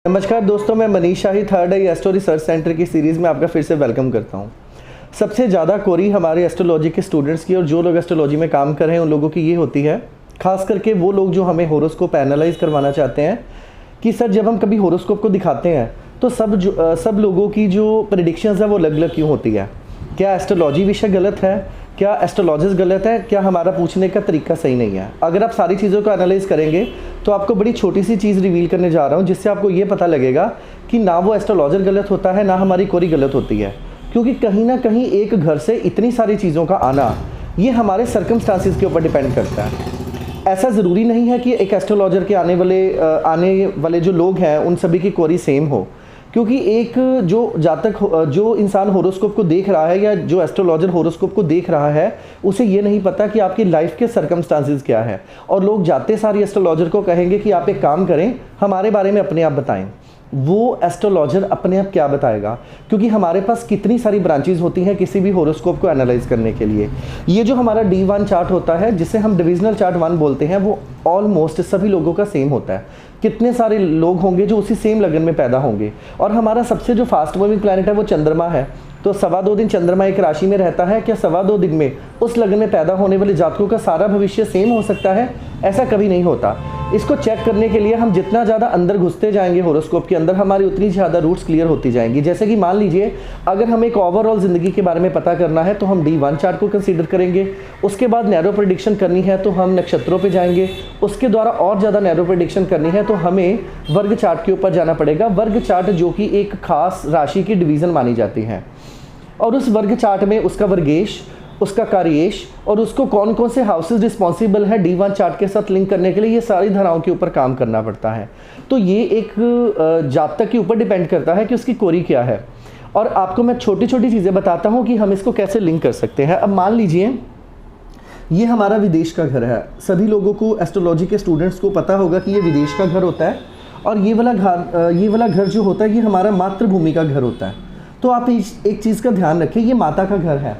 नमस्कार दोस्तों, मैं मनीष शाही थर्ड आई एस्ट्रो रिसर्च सेंटर की सीरीज़ में आपका फिर से वेलकम करता हूं। सबसे ज़्यादा कोरी हमारे एस्ट्रोलॉजी के स्टूडेंट्स की और जो लोग एस्ट्रोलॉजी में काम कर रहे हैं उन लोगों की ये होती है, खास करके वो लोग जो हमें होरोस्कोप एनालाइज करवाना चाहते हैं कि सर जब हम कभी होरोस्कोप को दिखाते हैं तो सब लोगों की जो प्रेडिक्शंस है वो अलग अलग क्यों होती है। क्या एस्ट्रोलॉजी विषय गलत है, क्या एस्ट्रोलॉजिस्ट गलत है, क्या हमारा पूछने का तरीका सही नहीं है। अगर आप सारी चीज़ों को एनालाइज करेंगे तो आपको बड़ी छोटी सी चीज़ रिवील करने जा रहा हूँ जिससे आपको ये पता लगेगा कि ना वो एस्ट्रोलॉजर गलत होता है ना हमारी कोरी गलत होती है। क्योंकि कहीं ना कहीं एक घर से इतनी सारी चीज़ों का आना ये हमारे सर्कमस्टांसिस के ऊपर डिपेंड करता है। ऐसा ज़रूरी नहीं है कि एक एस्ट्रोलॉजर के आने वाले जो लोग हैं उन सभी की कोरी सेम हो, क्योंकि एक जो इंसान होरोस्कोप को देख रहा है या जो एस्ट्रोलॉजर होरोस्कोप को देख रहा है उसे ये नहीं पता कि आपकी लाइफ के सर्कमस्टांसिस क्या है। और लोग जाते सारी एस्ट्रोलॉजर को कहेंगे कि आप एक काम करें, हमारे बारे में अपने आप बताएं। वो एस्ट्रोलॉजर अपने आप क्या बताएगा, क्योंकि हमारे पास कितनी सारी ब्रांचेज होती हैं किसी भी होरोस्कोप को एनालाइज करने के लिए। ये जो हमारा D1 चार्ट होता है जिसे हम डिविजनल चार्ट 1 बोलते हैं, वो ऑलमोस्ट सभी लोगों का सेम होता है। कितने सारे लोग होंगे जो उसी सेम लगन में पैदा होंगे। और हमारा सबसे जो फास्ट मूविंग प्लैनेट है वो चंद्रमा है। तो 2.25 दिन चंद्रमा एक राशि में रहता है। क्या 2.25 दिन में उस लगन में पैदा होने वाले जातकों का सारा भविष्य सेम हो सकता है? ऐसा कभी नहीं होता। इसको चेक करने के लिए हम जितना ज़्यादा अंदर घुसते जाएंगे होरोस्कोप के अंदर, हमारी उतनी ज़्यादा रूट्स क्लियर होती जाएंगी। जैसे कि मान लीजिए अगर हमें एक ओवरऑल ज़िंदगी के बारे में पता करना है तो हम D1 चार्ट को कंसीडर करेंगे। उसके बाद नैरो प्रेडिक्शन करनी है तो हम नक्षत्रों पे जाएंगे। उसके द्वारा और ज़्यादा नैरो प्रेडिक्शन करनी है तो हमें वर्ग चार्ट के ऊपर जाना पड़ेगा। वर्ग चार्ट जो कि एक खास राशि की डिवीज़न मानी जाती है, और उस वर्ग चार्ट में उसका वर्गेश, उसका कार्येश और उसको कौन कौन से हाउसेस रिस्पॉन्सिबल है D1 चार्ट के साथ लिंक करने के लिए, ये सारी धाराओं के ऊपर काम करना पड़ता है। तो ये एक जातक के ऊपर डिपेंड करता है कि उसकी कोरी क्या है। और आपको मैं छोटी छोटी चीज़ें बताता हूँ कि हम इसको कैसे लिंक कर सकते हैं। अब मान लीजिए ये हमारा विदेश का घर है। सभी लोगों को, एस्ट्रोलॉजी के स्टूडेंट्स को पता होगा कि ये विदेश का घर होता है। और ये वाला घर जो होता है ये हमारा मातृभूमि का घर होता है। तो आप एक चीज़ का ध्यान रखें, ये माता का घर है।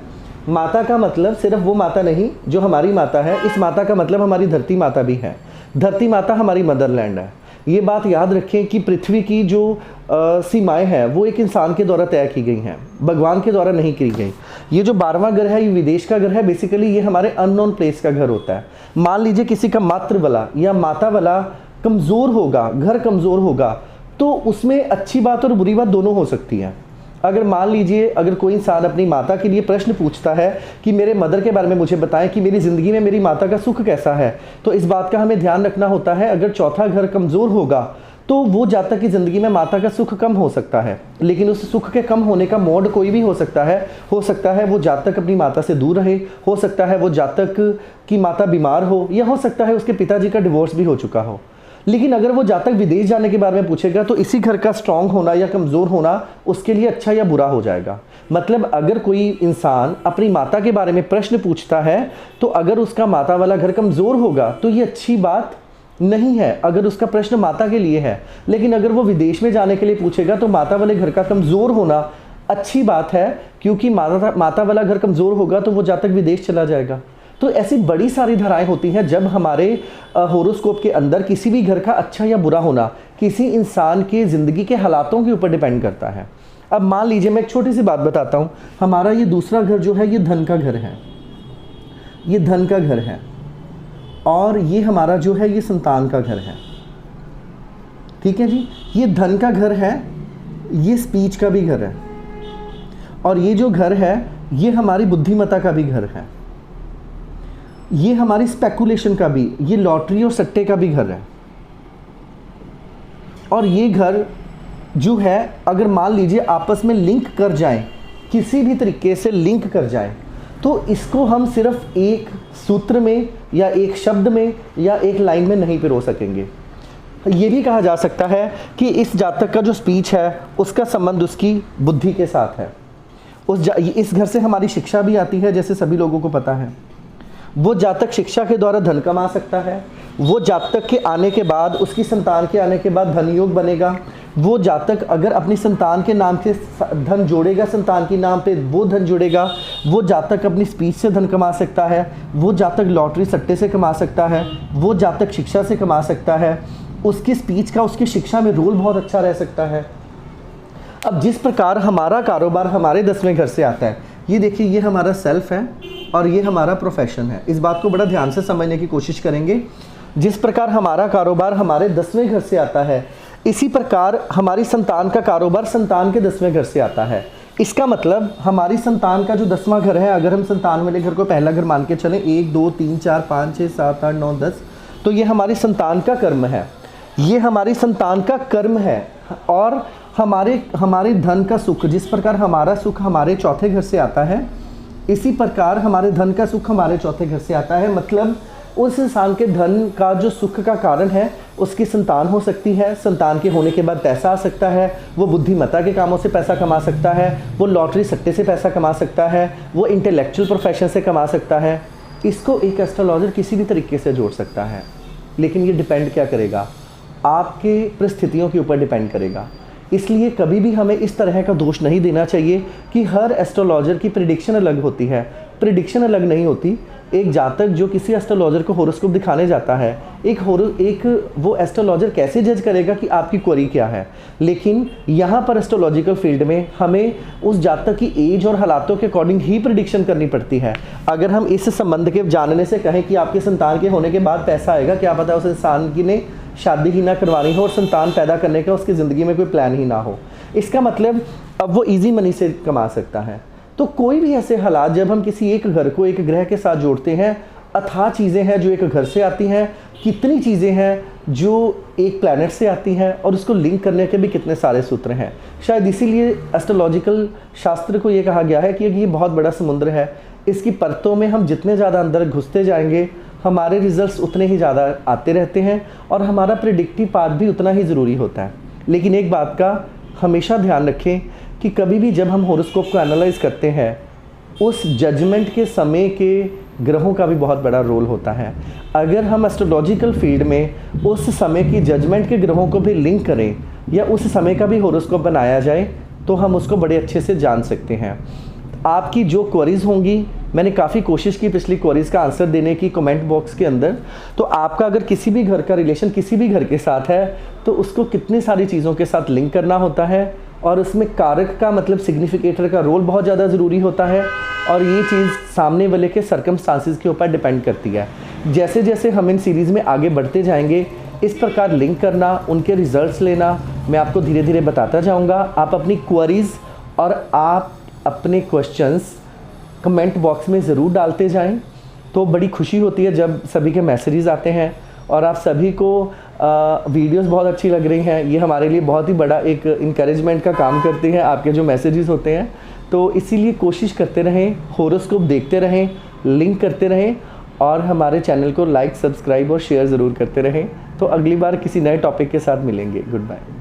माता का मतलब सिर्फ वो माता नहीं जो हमारी माता है, इस माता का मतलब हमारी धरती माता भी है। धरती माता हमारी मदरलैंड है। ये बात याद रखें कि पृथ्वी की जो सीमाएं हैं वो एक इंसान के द्वारा तय की गई हैं, भगवान के द्वारा नहीं की गई। ये जो 12वां घर है ये विदेश का घर है। बेसिकली ये हमारे अननोन प्लेस का घर होता है। मान लीजिए किसी का मातृ वाला या माता वाला कमज़ोर होगा, घर कमज़ोर होगा, तो उसमें अच्छी बात और बुरी बात दोनों हो सकती है। अगर मान लीजिए अगर कोई इंसान अपनी माता के लिए प्रश्न पूछता है कि मेरे मदर के बारे में मुझे बताएं कि मेरी ज़िंदगी में मेरी माता का सुख कैसा है, तो इस बात का हमें ध्यान रखना होता है अगर चौथा घर कमज़ोर होगा तो वो जातक की ज़िंदगी में माता का सुख कम हो सकता है। लेकिन उस सुख के कम होने का मोड कोई भी हो सकता है। हो सकता है वो जातक अपनी माता से दूर रहे, हो सकता है वो जातक की माता बीमार हो, या हो सकता है उसके पिताजी का डिवोर्स भी हो चुका हो। लेकिन अगर वो जातक विदेश जाने के बारे में पूछेगा तो इसी घर का स्ट्रांग होना या कमज़ोर होना उसके लिए अच्छा या बुरा हो जाएगा। मतलब अगर कोई इंसान अपनी माता के बारे में प्रश्न पूछता है तो अगर उसका माता वाला घर कमज़ोर होगा तो ये अच्छी बात नहीं है अगर उसका प्रश्न माता के लिए है। लेकिन अगर वो विदेश में जाने के लिए पूछेगा तो माता वाले घर का कमज़ोर होना अच्छी बात है, क्योंकि माता वाला घर कमज़ोर होगा तो वो जातक विदेश चला जाएगा। तो ऐसी बड़ी सारी धाराएं होती हैं जब हमारे होरोस्कोप के अंदर किसी भी घर का अच्छा या बुरा होना किसी इंसान के ज़िंदगी के हालातों के ऊपर डिपेंड करता है। अब मान लीजिए मैं एक छोटी सी बात बताता हूँ। हमारा ये दूसरा घर जो है ये धन का घर है, ये धन का घर है। और ये हमारा जो है ये संतान का घर है। ठीक है जी, ये धन का घर है, ये स्पीच का भी घर है, और ये जो घर है ये हमारी बुद्धिमत्ता का भी घर है। ये हमारी स्पेकुलेशन का भी, ये लॉटरी और सट्टे का भी घर है। और ये घर जो है अगर मान लीजिए आपस में लिंक कर जाएं, किसी भी तरीके से लिंक कर जाएं, तो इसको हम सिर्फ एक सूत्र में या एक शब्द में या एक लाइन में नहीं पिरो सकेंगे। ये भी कहा जा सकता है कि इस जातक का जो स्पीच है उसका संबंध उसकी बुद्धि के साथ है। इस घर से हमारी शिक्षा भी आती है, जैसे सभी लोगों को पता है। वो जातक शिक्षा के द्वारा धन कमा सकता है। वो जातक के आने के बाद, उसकी संतान के आने के बाद धन योग बनेगा। वो जातक अगर अपनी संतान के नाम से धन जोड़ेगा, संतान के नाम पे वो धन जुड़ेगा। वो जातक अपनी स्पीच से धन कमा सकता है। वो जातक लॉटरी सट्टे से कमा सकता है। वो जातक शिक्षा से कमा सकता है। उसकी स्पीच का उसकी शिक्षा में रोल बहुत अच्छा रह सकता है। अब जिस प्रकार हमारा कारोबार हमारे 10वें घर से आता है, ये देखिए ये हमारा सेल्फ है और ये हमारा प्रोफेशन है। इस बात को बड़ा ध्यान से समझने की कोशिश करेंगे। जिस प्रकार हमारा कारोबार हमारे 10वें घर से आता है, इसी प्रकार हमारी संतान का कारोबार संतान के 10वें घर से आता है। इसका मतलब हमारी संतान का जो 10वां घर है, अगर हम संतान वाले घर को पहला घर मान के चलें, 1 2 3 4 5 6 7 8 9 10, तो ये हमारी संतान का कर्म है, ये हमारी संतान का कर्म है। और हमारे धन का सुख, जिस प्रकार हमारा सुख हमारे चौथे घर से आता है, इसी प्रकार हमारे धन का सुख हमारे चौथे घर से आता है। मतलब उस इंसान के धन का जो सुख का कारण है उसकी संतान हो सकती है, संतान के होने के बाद पैसा आ सकता है, वो बुद्धिमत्ता के कामों से पैसा कमा सकता है, वो लॉटरी सट्टे से पैसा कमा सकता है, वो इंटेलेक्चुअल प्रोफेशन से कमा सकता है। इसको एक एस्ट्रोलॉजर किसी भी तरीके से जोड़ सकता है, लेकिन ये डिपेंड क्या करेगा, आपके परिस्थितियों के ऊपर डिपेंड करेगा। इसलिए कभी भी हमें इस तरह का दोष नहीं देना चाहिए कि हर एस्ट्रोलॉजर की प्रेडिक्शन अलग होती है। प्रेडिक्शन अलग नहीं होती। एक जातक जो किसी एस्ट्रोलॉजर को होरोस्कोप दिखाने जाता है, वो एस्ट्रोलॉजर कैसे जज करेगा कि आपकी क्वेरी क्या है। लेकिन यहाँ पर एस्ट्रोलॉजिकल फील्ड में हमें उस जातक की एज और हालातों के अकॉर्डिंग ही प्रेडिक्शन करनी पड़ती है। अगर हम इस संबंध के जानने से कहें कि आपके संतान के होने के बाद पैसा आएगा, क्या पता उस इंसान की ने शादी ही ना करवानी हो और संतान पैदा करने का उसकी ज़िंदगी में कोई प्लान ही ना हो। इसका मतलब अब वो इजी मनी से कमा सकता है। तो कोई भी ऐसे हालात जब हम किसी एक घर को एक ग्रह के साथ जोड़ते हैं, अथाह चीज़ें हैं जो एक घर से आती हैं, कितनी चीज़ें हैं जो एक प्लैनेट से आती हैं, और उसको लिंक करने के भी कितने सारे सूत्र हैं। शायद इसीलिए एस्ट्रोलॉजिकल शास्त्र को ये कहा गया है कि ये बहुत बड़ा समुद्र है, इसकी परतों में हम जितने ज़्यादा अंदर घुसते जाएंगे हमारे रिजल्ट्स उतने ही ज़्यादा आते रहते हैं और हमारा प्रेडिक्टिव पार्ट भी उतना ही ज़रूरी होता है। लेकिन एक बात का हमेशा ध्यान रखें कि कभी भी जब हम हॉरोस्कोप को एनालाइज करते हैं, उस जजमेंट के समय के ग्रहों का भी बहुत बड़ा रोल होता है। अगर हम एस्ट्रोलॉजिकल फील्ड में उस समय की जजमेंट के ग्रहों को भी लिंक करें या उस समय का भी हॉरोस्कोप बनाया जाए तो हम उसको बड़े अच्छे से जान सकते हैं। आपकी जो क्वेरीज़ होंगी, मैंने काफ़ी कोशिश की पिछली क्वेरीज़ का आंसर देने की कमेंट बॉक्स के अंदर, तो आपका अगर किसी भी घर का रिलेशन किसी भी घर के साथ है तो उसको कितनी सारी चीज़ों के साथ लिंक करना होता है, और उसमें कारक का मतलब सिग्निफिकेटर का रोल बहुत ज़्यादा ज़रूरी होता है, और ये चीज़ सामने वाले के सर्कमस्टांसिस के ऊपर डिपेंड करती है। जैसे जैसे हम इन सीरीज़ में आगे बढ़ते जाएंगे, इस प्रकार लिंक करना, उनके रिजल्ट्स लेना मैं आपको धीरे धीरे बताता जाऊँगा। आप अपनी क्वेरीज़ और आप अपने क्वेश्चंस कमेंट बॉक्स में ज़रूर डालते जाएं, तो बड़ी खुशी होती है जब सभी के मैसेजेस आते हैं और आप सभी को वीडियोस बहुत अच्छी लग रही हैं। ये हमारे लिए बहुत ही बड़ा एक इंकरेजमेंट का काम करती है आपके जो मैसेजेस होते हैं। तो इसीलिए कोशिश करते रहें, हॉरोस्कोप देखते रहें, लिंक करते रहें और हमारे चैनल को लाइक, सब्सक्राइब और शेयर ज़रूर करते रहें। तो अगली बार किसी नए टॉपिक के साथ मिलेंगे। Good bye.